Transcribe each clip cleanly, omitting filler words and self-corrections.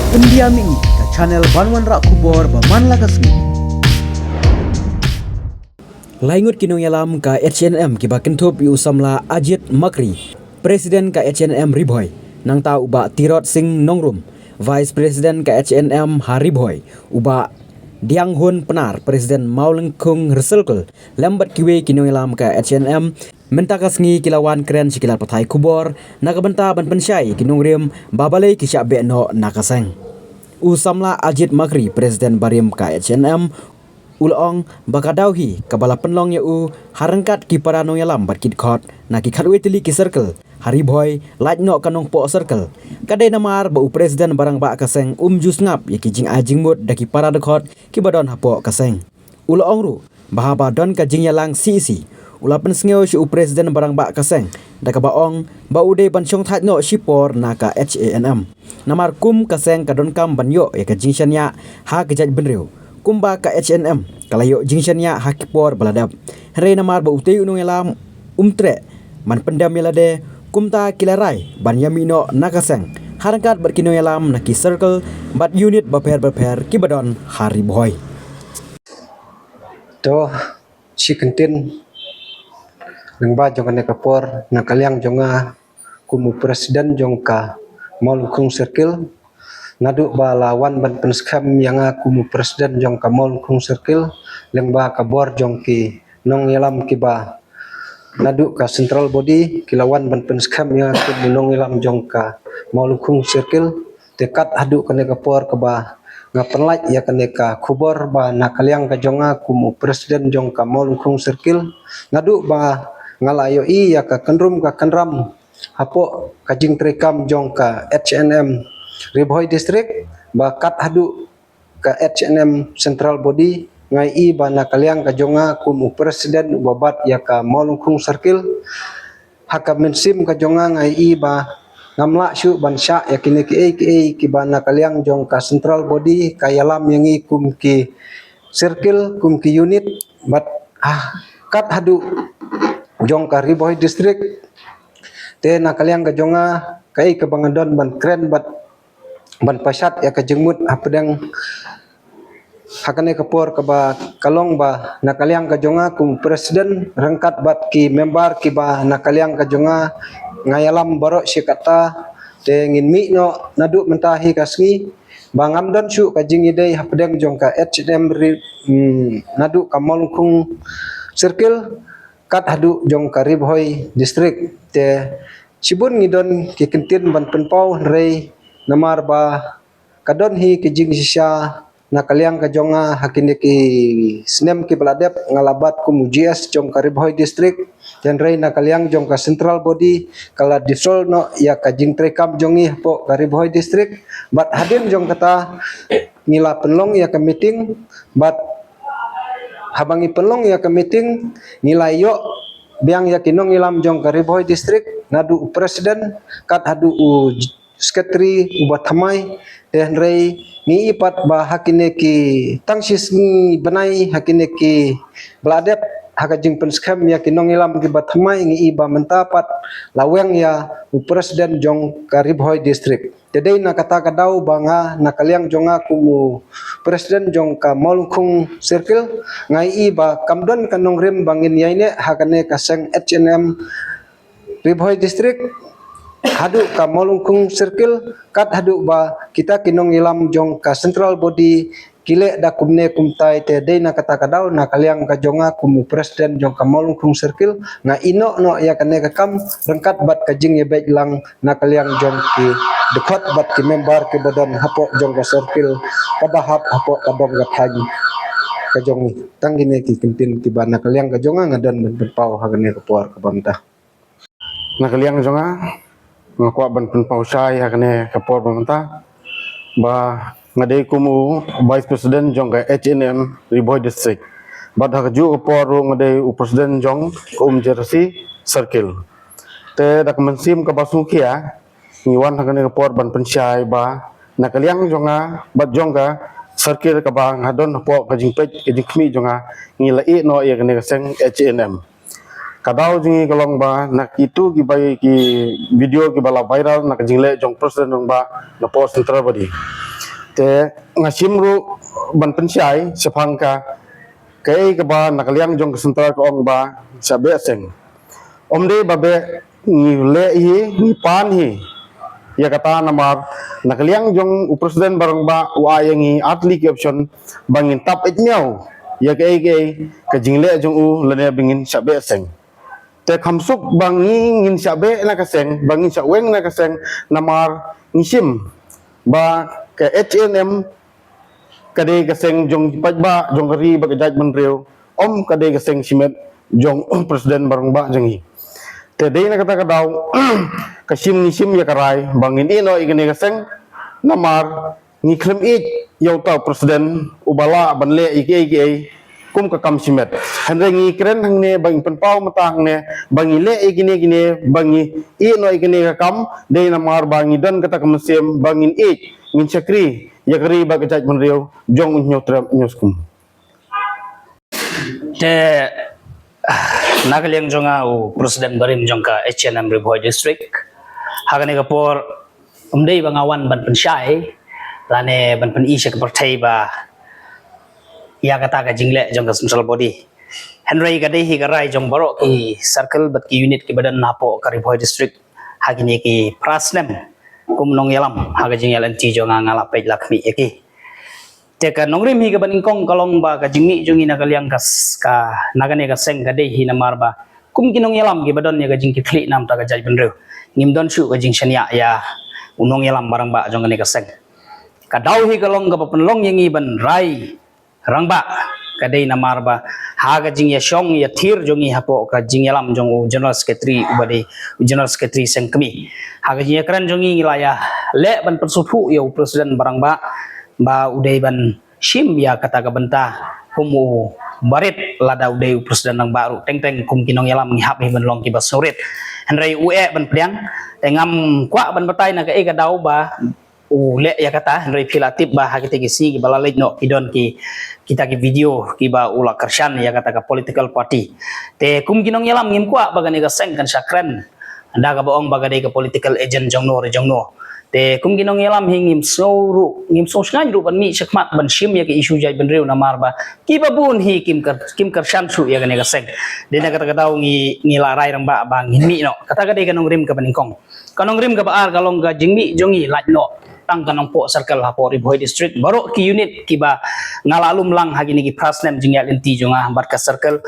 Pendiam ini ke channel Banwan Rak Kubor Baman Lakasmi. Laingut kinong yalam ka HNM kiba kentup yu samla Ajit Makri, Presiden ka HNM Riboy, nang ta uba Tirot Singh Nongrum, Vice Presiden ka HNM Hariboy, uba Diang Hun Penar, Presiden Maulengkung Reselkul, lambat kiwe kinong yalam ka HNM, mentakas ngi kilawan keren sikilal patai kubor, nakabenta ban pensyai kinong rim, babalai kisyak bekno nakaseng. Usamla Ajit Makri, Presiden Barim ka HNM, ulong bakadauhi kabala penlong ya harangkat ki para nong yalam bat kit khot na ki khatwe tili ki circle Hariboy laj no kanong po circle kadai namar ba presiden barang ba kaseng jus ngap ya ki jing ajing mut daki para dekhot ki badon hapo kaseng ulong ru bahaba don ka jing yalang CC ulapen sngeo si presiden barang ba kaseng daka baong ba ude ban chong that no shipor na ka HANM namar kum kaseng kadon kam banyo ya ka jing shanya ha kejaj benriu kumba ka HNM kalayo jingshania hakipor baladap re namar ba utei unung elam umtre man pendam yalade kumta kilarai ban yamino nakaseng harangkat berkino elam naki circle bat unit baper kibadon Hariboy to si kentin lengba jongane kapor na kalyang jonga kumu presiden jongka Maulengkung circle nadu ba lawan ban penskam yang aku mu presiden jong ka Maulengkung circle lengba kabor jong ki nong yalam ki ba nadu ka central body kilawan ban penskam yang aku mu nong yalam jong ka Maulengkung circle dekat adu kane kapor ka ba ngapenlaj ya kane ka kubor ba nakaliang ka jonga kumu presiden jong ka Maulengkung circle nadu ba ngalayo i ya ka kenrum ka kenram hapo kajing trekam jong ka HNM Riboy District bakat hadu ka HNM Central Body ngai i bana kaliang ka jonga kumu presiden babat ya ka Maulengkung Circle haka mensim ka jonga ngai i ba ngamla syu bansya ya kini ki bana kaliang jong ka Central Body ka yalam yang i kum ki circle kum ki unit bat kat hadu jong ka Riboy District te na kaliang ka jonga kai ka bangadon ban kren bat ban pasat ya kejengmut apedang hakane kapor ka ba kalong ba nakaliang ka jonga kum presiden rangkat bat ki member ki ba nakaliang ka jonga ngayalam barok si kata te ngin mi no nadu mentahi kasngi bangam don su ka jing idei hapedang jong ka HNM nadu ka Maulengkung circle kat hadu jong ka Riboy district te sibun ngidon ki kentin ban penpau rei namar ba kadon hi kijing sisya nakaliang ka jonga hakine ki snem ki baladep ngalabat ku MUJS jong ka Riboy district dan rei nakaliang jong ka central body kala disol no ya kajing trekam jongi po ka Riboy district bat hadin jong kata ngila penlong ya ka meeting bat habangi penlong ya ka meeting ngila yo biang ya kinong ilam jong ka Riboy district nadu presiden kat hadu sekretari ubat hamai dan rei ni ipat ba hakine ki tangsis ni benai hakine ki beladep hakajing penskam ya kinong ilam ki bathamai ngi iba mentapat laweng ya presiden jong ka Riboy district jadi na kata kadau banga nakaliang jonga kumu presiden jong ka Maulengkung circle ngai iba kamdon kanong rim bangin yaine hakane kaseng HNM Riboy district hadu ka Maulengkung circle kat hadu ba kita kinong ilam jong ka central body kile da kumne kumtai te dei na kata kadau na kaliang ka jonga kumu presiden jong ka Maulengkung circle nga ino no ya kane ka kam rengkat bat ka jing yebek lang na kaliang jong ki dekat bat ki member ki badan hapo jong ka circle padahap hapo kadong ka tagi ka jong tanggine ki kintin ki bana kaliang ka jonga ngadan berpau hagane ka puar ka bantah na kaliang jonga ngakwa ban penpau sai hakane kapor bamanta ba ngadei kumu vice president jong ka HNM Riboy district bad hakju kapor ngadei presiden jong jersey circle te dak mensim ka basukia ngiwan hakane kapor ban pensai ba nakaliang jonga bad jong ka circle ka ba ngadon po ka jingpet ka jingkmi jonga ngilai no ya kane seng HNM kadau jingi kalong ba nak itu ki bai ki video ki bala viral nak jingle jong presiden jong ba na post central body te ngasimru ban pensyai sepangka kai ke ba nakaliang jong kesentra ko ong ba sabe seng omde babe ni le hi ni pan hi ya kata namar nakaliang jong presiden barang ba wa yangi atli ke option bangin tap et miau ya ke jingle jong u lene bingin sabe seng te khamsuk bangi ngin sabe na kaseng bangin sa weng na kaseng namar ngisim ba ke HNM kade kaseng jong pajba jong ri ba jaj menreu kade kaseng simet jong presiden barang ba jengi te dei na kata kadaw kasim ngisim ya karai bangin ino igene kaseng namar ngiklem ik yau ta presiden ubala banle ike kum ka kam simet hanre ngi kren hangne bang penpau mata hangne bangi le gine bangi i no igine ka kam de na mar bangi dan kata kamsem bangin ik ngin chakri yakri ba kajat menriu jong nyotra nyoskum te nakaliang jonga u presiden barim jongka HNM Riboy district hagane kapor umdei bangawan ban pensyai lane ban pen isya ke partai ba ya kata ka jingle jong ka central body henry gade hi garai jong barok ki circle bat ki unit ki badan napo ka Riboy district hagini ki prasnem kumnong yalam haga jing yalan ti jong ngala pej lakmi eki te ka nongrim hi ka baningkong kalong ba ka jingmi jongi na kaliang kas ka nagane ka seng gade hi na marba kum kinong yalam ki badan ya ka jing ki kli nam ta ka jaj benru ngimdon shu ka jing shania ya unong yalam barang ba jong ka seng ka daw hi kalong ka papenlong yangi ban rai rangba kadai namar ba haga jing ya shong ya thir jongi hapo ka jing yalam jong general secretary ubade general secretary sengkami haga jing kran jongi ngilaya le ban persuthu ya presiden barang ba udai ban shim ya kata ka benta humu barit lada udai presiden nang baru teng kum kinong yalam ngi hap ban long ki basurit henry ue ban priang engam kwa ban batai na ka e ka daw ba le ya kata Henry Pilatip bah kita kisi ki balalej no idon ki kita ki video ki ba ula kershan ya kata ka political party te kum ginong yalam ngim kwa bagani ka seng kan sakren anda ka baong bagade ka political agent jongno te kum ginong yalam hingim so ngan ru ban mi sakmat ban shim ya ki issue jai ban reu na marba ki babun hi kim kershan su ya gane ka seng de na kata ka daw ngi larai rang ba bang mi no kata ka de kanong rim ka baningkong kanong rim ka baar kalong ga jingmi jongi laj no tang kanong po circle hapo Riboy district baru ki unit kiba ngalalum lang hagini ki prasnem jingyal inti jonga barka circle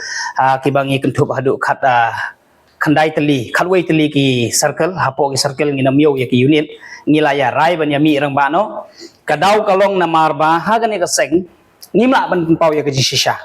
kiba ngi kentup hadu khat khandai teli khalwei teli ki circle hapo ki circle nginam yo ya ki unit ngilaya rai ban yami rang bano kadau kalong na marba hagani ka seng ngimla ban pau ya ki shisha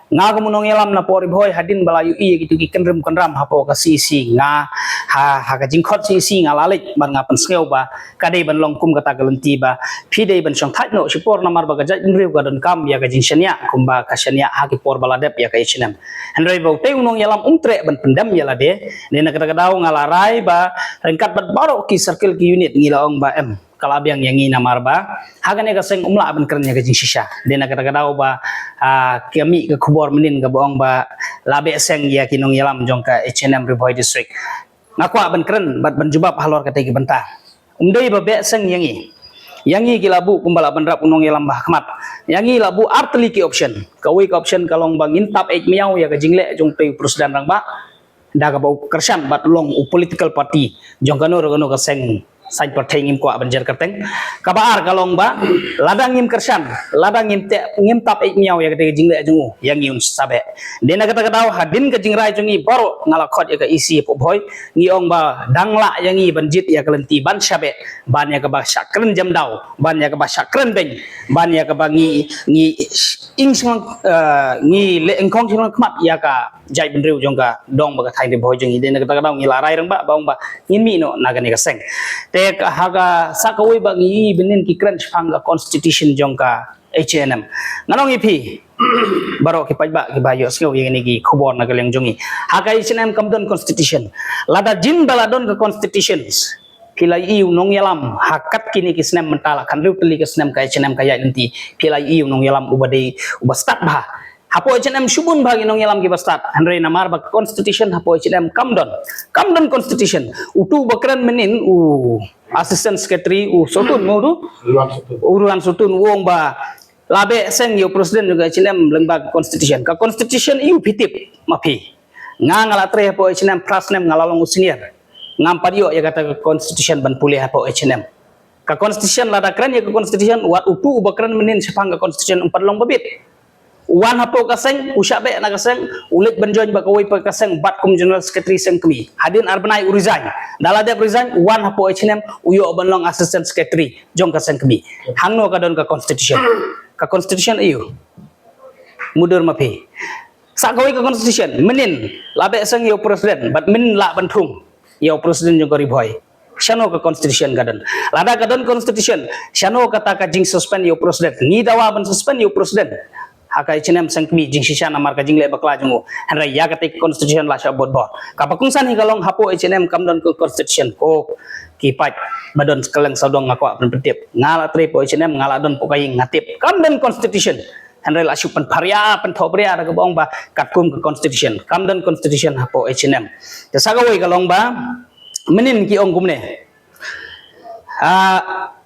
nga kamunong yalam na po Riboy hadin balayu iya gitu ki kenram hapo ka sisi nga ha ka jingkhot sisi nga lalit ban nga pensngeu ba kadai ban longkum kata galenti ba pidei ban song thait no sipor namar ba gajat nriu ga don kam ya ka jinsania kumba ka shania ha ki por baladep ya ka ichnam henry ba te unong yalam umtre ban pendam ya lade ne na kata kadau nga larai ba rengkat bat baro ki circle ki unit ngilaong ba em kalabiang yang ina marba hagane ka seng umla ban kernya ka jing shisha dena kata kadau ba kami ke kubor menin ka boong ba labe seng ya kinong yalam jong ka HNM Riboy district ngakwa ban keren bat ban jubab halor ka tegi benta umdei ba be seng yangi kilabu kumbala ban rap unong yalam bah khamat yangi labu artli ki option kawi ka option kalong bang intap ek miau ya ka jingle jong pe presiden rang ba daga bau kersan bat long political party jong kano ka seng sai partai ngim ko banjar kerteng kabar kalong ba ladang ngim kersan ladang ngim tap ek miau ya kete jingle jungu yang yun sabe dena kata kadaw hadin ka jingrai jungi baro ngalakhot ya ka isi po boy ngiong ba dangla yangi banjit ya kelenti ban sabe ban ya ka ba sakren jam daw ban ya ka ba sakren beng ban ya ka ba ngi ing sing ngi le engkong sing kmat ya ka jai benriu jongka dong ba ka thai de boy jungi dena kata kadaw ngi larai rang ba baong ba ngin mi no nagani ka seng te haga sakawai bagi benin ki crunch hanga constitution jongka HNM nganong ipi baro ki pajba ki bayo skew yang ni ki khobor na galeng jongi haga HNM kamdon constitution lada jin baladon ke constitutions pilai iu nong yalam hakat kini ki snem mentala kan riu teli ke snem ka HNM kaya nanti pilai iu nong yalam ubastat bah hapo HNM subun bagi nong yalam ki bastat henry namar ba constitution hapo HNM kamdon constitution utu bakran menin assistant secretary sotun mo tu uruan sotun wong ba labe seng yo presiden juga H&M lembaga constitution ka constitution iu pitip mapi ngala tre po H&M prasnem ngalalong senior ngam padio ya kata constitution ban pulih po H&M ka constitution lada kran ya ka constitution wat upu bakran menin sepang ka constitution empat long babit wan hapo kaseng usabe na kaseng ulit banjoin bakawai pa kaseng bat kum general secretary seng kami hadin arbanai resign dalade resign wan hapo H&M uyo banlong assistant secretary jong kaseng kami hangno kadon ka constitution iyo mudur mapi sakawai ka constitution menin labe seng yo presiden bat min la bantung yo presiden jong riboy Shano ka constitution gadon lada gadon constitution shano kata ka jing suspend yo presiden ni dawa ban suspend yo presiden haka H&M sangkmi jing shisha namar ka jing le bakla jungu hanra ya kata constitution la sha bod bod kapakungsan higalong hapo H&M kamdon ke constitution ko kipat badon sekeleng saudong ngakwa penpetip ngala tre po H&M ngala don pokaying ngatip kamdon constitution hanra la shu pen paria pen thobria da bong ba katkum ke constitution kamdon constitution hapo H&M ya sagawai galong ba menin ki ong gumne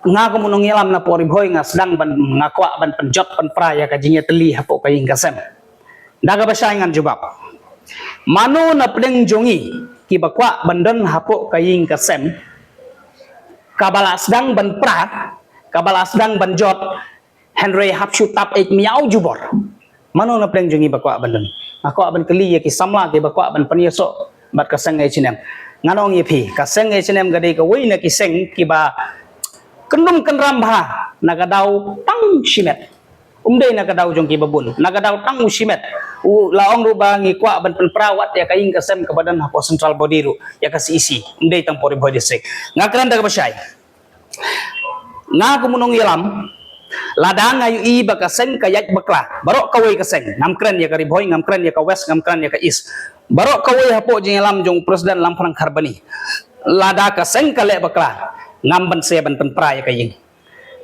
nga ko munong ilam na pori boy nga sedang ban ngakwa ban penjot pan praya ka jinya teli hapo kaying kasem daga basaingan jubab mano na pleng jongi ki bakwa bandon hapo kaying kasem kabala sedang ban pra kabala sedang ban jot Henry hapshu tap ek miau jubor mano na pleng jongi bakwa bandon ngakwa ban keli ya ki samla ki bakwa ban panyeso bat kaseng H&M nganong yepi kaseng H&M gade ka wei na kiseng kiba kendum kenram bah nagadau tang shimet umdei nagadau jong kibabun nagadau tang shimet laong ruba ngikwa ban perawat ya kaing kasem ke badan hapo central body ru ya kasi isi umdei tang pori boy district ngakran daga basai nga kumunong yalam ladang ayu i bakaseng kayak bakla barok kawai kaseng ngamkran ya kari boy ngamkran ya ka west ngamkran ya ka east barok kawai hapo jing yalam jong presiden lamprang karbani lada kaseng kale bakla ngamban se ban pen praya kaying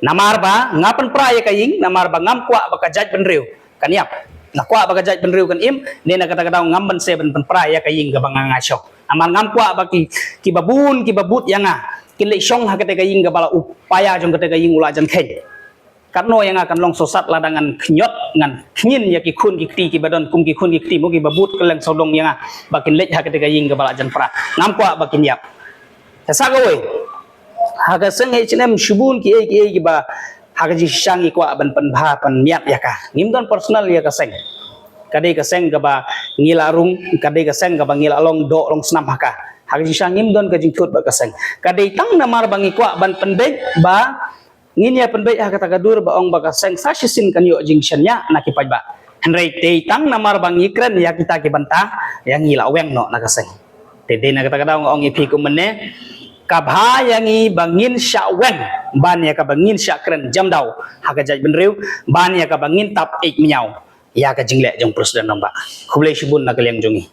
namar ba ngapan praya kaying namar ba ngam kwa baka jaj benriu kaniap nakwa baka jaj benriu kan im ne na kata kata ngamban se ban pen praya kaying ga banga ngasyo amar ngam kwa baki kibabun kibabut yanga kile syong ha kata kaying ga bala upaya jong kata kaying ula jan khen karno yang akan long sosat ladangan knyot ngan knin ya ki khun ki kti ki badon kum ki khun ki kti mo ki babut keleng sodong yanga bakin lej ha kata kaying ga bala jan pra ngam kwa bakin yap sa ga we haga seng H&M shubun ki ba haga ji shangi kwa ban pan bha pan miat ya ka ngimdon personal ya ka seng kadai ka seng ga ba ngila rung kadai ka seng ga ba ngila long do long snam haka haga ji shang ngimdon ka jing thut ba ka seng kadai tang namar bangi kwa ban penbe ba nginya penbe ha kata gadur ba ong ba ka seng sa shisin kan yo jing shanya na ki ba henrei te tang namar bangi kren ya kita ki banta yang ngila weng no na ka seng te na kata kata ong ipi ku menne kabhayangi bangin syaweng ban ya ka bangin syakren jamdau haga jaj benriu ban ya ka bangin tap ek miau ya ka jingle jong presiden namba khuble shibun na kaliang jongi